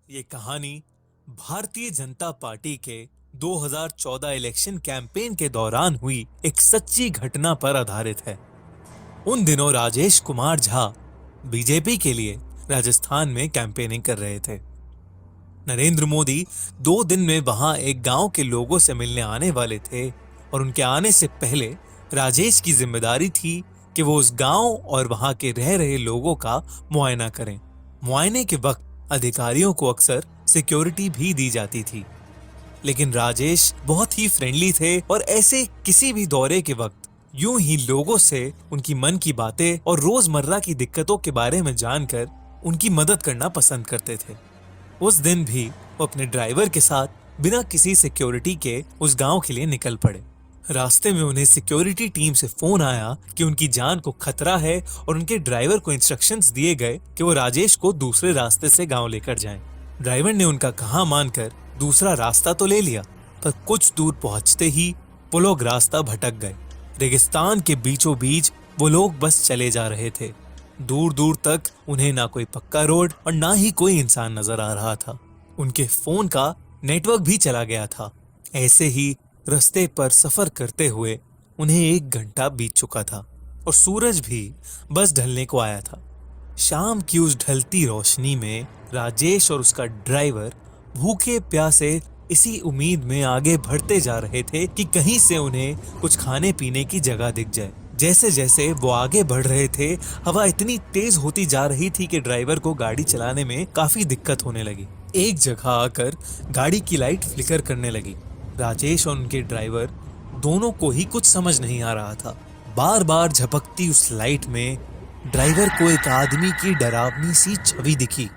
ये कहानी भारतीय जनता पार्टी के 2014 इलेक्शन कैंपेन के दौरान हुई एक सच्ची घटना पर आधारित है। उन दिनों राजेश कुमार झा बीजेपी के लिए राजस्थान में कैंपेनिंग कर रहे थे। नरेंद्र मोदी 2 दिन में वहां एक गांव के लोगों से मिलने आने वाले थे और उनके आने से पहले राजेश की जिम्मेदारी थी कि वो उस गांव और वहां के रह रहे लोगों का मुआयना करें। मुआयने के वक्त अधिकारियों को अक्सर सिक्योरिटी भी दी जाती थी, लेकिन राजेश बहुत ही फ्रेंडली थे और ऐसे किसी भी दौरे के वक्त यूं ही लोगों से उनकी मन की बातें और रोजमर्रा की दिक्कतों के बारे में जानकर उनकी मदद करना पसंद करते थे। उस दिन भी वो अपने ड्राइवर के साथ बिना किसी सिक्योरिटी के उस गांव के लिए निकल पड़े। रास्ते में उन्हें सिक्योरिटी टीम से फोन आया कि उनकी जान को खतरा है और उनके ड्राइवर को इंस्ट्रक्शंस दिए गए कि वो राजेश को दूसरे रास्ते से गांव लेकर जाएं। ड्राइवर ने उनका कहा मानकर दूसरा रास्ता तो ले लिया, पर कुछ दूर पहुंचते ही वो लोग रास्ता भटक गए। रेगिस्तान के बीचों बीच वो लोग बस चले जा रहे थे। दूर दूर तक उन्हें ना कोई पक्का रोड और ना ही कोई इंसान नजर आ रहा था। उनके फोन का नेटवर्क भी चला गया था। ऐसे ही रास्ते पर सफर करते हुए उन्हें 1 घंटा बीत चुका था और सूरज भी बस ढलने को आया था। शाम की उस ढलती रोशनी में राजेश और उसका ड्राइवर भूखे प्यासे इसी उम्मीद में आगे बढ़ते जा रहे थे कि कहीं से उन्हें कुछ खाने पीने की जगह दिख जाए। जैसे जैसे वो आगे बढ़ रहे थे, हवा इतनी तेज होती जा रही थी कि ड्राइवर को गाड़ी चलाने में काफी दिक्कत होने लगी। एक जगह आकर गाड़ी की लाइट फ्लिकर करने लगी। राजेश और उनके ड्राइवर दोनों को ही कुछ समझ नहीं आ रहा था। बार बार झपकती उस लाइट में ड्राइवर को एक आदमी की डरावनी सी छवि दिखी।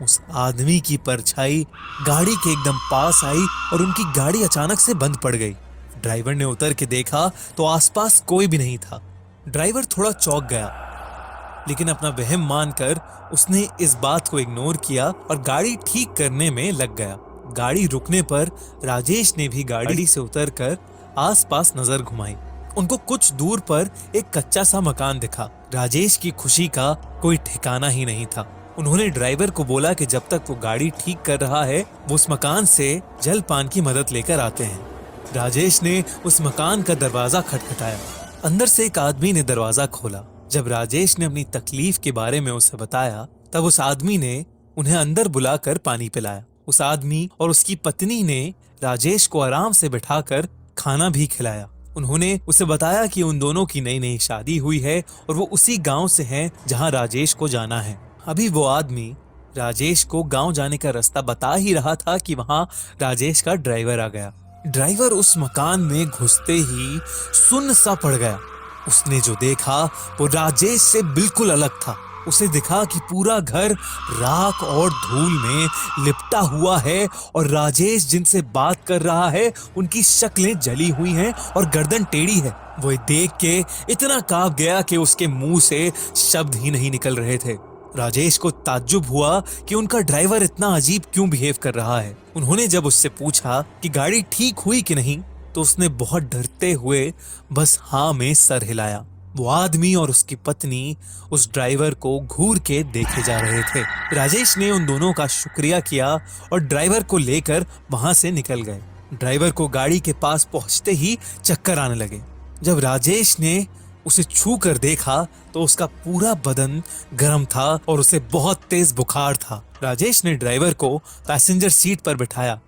उस आदमी की परछाई गाड़ी के एकदम पास आई और उनकी गाड़ी अचानक से बंद पड़ गई। ड्राइवर ने उतर के देखा तो आसपास कोई भी नहीं था। ड्राइवर थोड़ा चौंक गया, लेकिन अपना वहम मानकर उसने इस बात को इग्नोर किया और गाड़ी ठीक करने में लग गया। गाड़ी रुकने पर राजेश ने भी गाड़ी से उतरकर आसपास नजर घुमाई। उनको कुछ दूर पर एक कच्चा सा मकान दिखा। राजेश की खुशी का कोई ठिकाना ही नहीं था। उन्होंने ड्राइवर को बोला कि जब तक वो गाड़ी ठीक कर रहा है वो उस मकान से जलपान की मदद लेकर आते हैं। राजेश ने उस मकान का दरवाजा खटखटाया। अंदर से एक आदमी ने दरवाजा खोला। जब राजेश ने अपनी तकलीफ के बारे में उसे बताया, तब उस आदमी ने उन्हें अंदर बुलाकर पानी पिलाया। उस आदमी और उसकी पत्नी ने राजेश को आराम से बिठाकर खाना भी खिलाया। उन्होंने उसे बताया कि उन दोनों की नई नई शादी हुई है और वो उसी गांव से हैं जहां राजेश को जाना है। अभी वो आदमी राजेश को गांव जाने का रास्ता बता ही रहा था कि वहां राजेश का ड्राइवर आ गया। ड्राइवर उस मकान में घुसते ही सुन्न सा पड़ गया। उसने जो देखा वो राजेश से बिल्कुल अलग था। उसे दिखा कि पूरा घर राख और धूल में लिपटा हुआ है और राजेश जिनसे बात कर रहा है उनकी शक्लें जली हुई हैं और गर्दन टेढ़ी है। वो देख के इतना कांप गया कि उसके मुंह से शब्द ही नहीं निकल रहे थे। राजेश को ताज्जुब हुआ कि उनका ड्राइवर इतना अजीब क्यों बिहेव कर रहा है। उन्होंने जब उससे पूछा कि गाड़ी ठीक हुई कि नहीं, तो उसने बहुत डरते हुए बस हाँ में सर हिलाया। वो आदमी और उसकी पत्नी उस ड्राइवर को घूर के देखे जा रहे थे। राजेश ने उन दोनों का शुक्रिया किया और ड्राइवर को लेकर वहां से निकल गए। ड्राइवर को गाड़ी के पास पहुंचते ही चक्कर आने लगे। जब राजेश ने उसे छू कर देखा तो उसका पूरा बदन गर्म था और उसे बहुत तेज बुखार था। राजेश ने ड्राइवर को पैसेंजर सीट पर बिठाया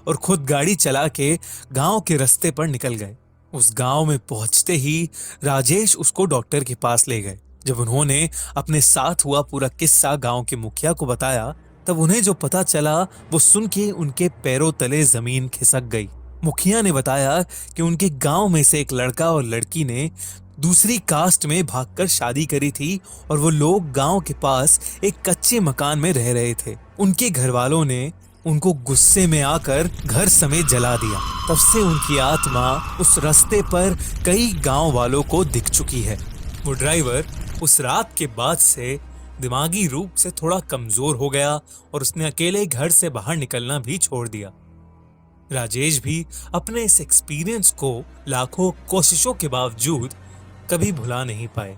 और खुद गाड़ी चला के गांव के रास्ते पर निकल गए। उस गांव में पहुंचते ही राजेश उसको डॉक्टर के पास ले गए। जब उन्होंने अपने साथ हुआ पूरा किस्सा गांव के मुखिया को बताया, तब उन्हें जो पता चला वो सुन के उनके पैरों तले जमीन खिसक गई। मुखिया ने बताया कि उनके गांव में से एक लड़का और लड़की ने दूसरी कास्ट में भागकर शादी करी थी और वो लोग गांव के पास एक कच्चे मकान में रह रहे थे। उनके घर वालों ने उनको गुस्से में आकर घर समेत जला दिया। तब से उनकी आत्मा उस रास्ते पर कई गांव वालों को दिख चुकी है। वो ड्राइवर उस रात के बाद से दिमागी रूप से थोड़ा कमजोर हो गया और उसने अकेले घर से बाहर निकलना भी छोड़ दिया। राजेश भी अपने इस एक्सपीरियंस को लाखों कोशिशों के बावजूद कभी भुला नहीं पाए।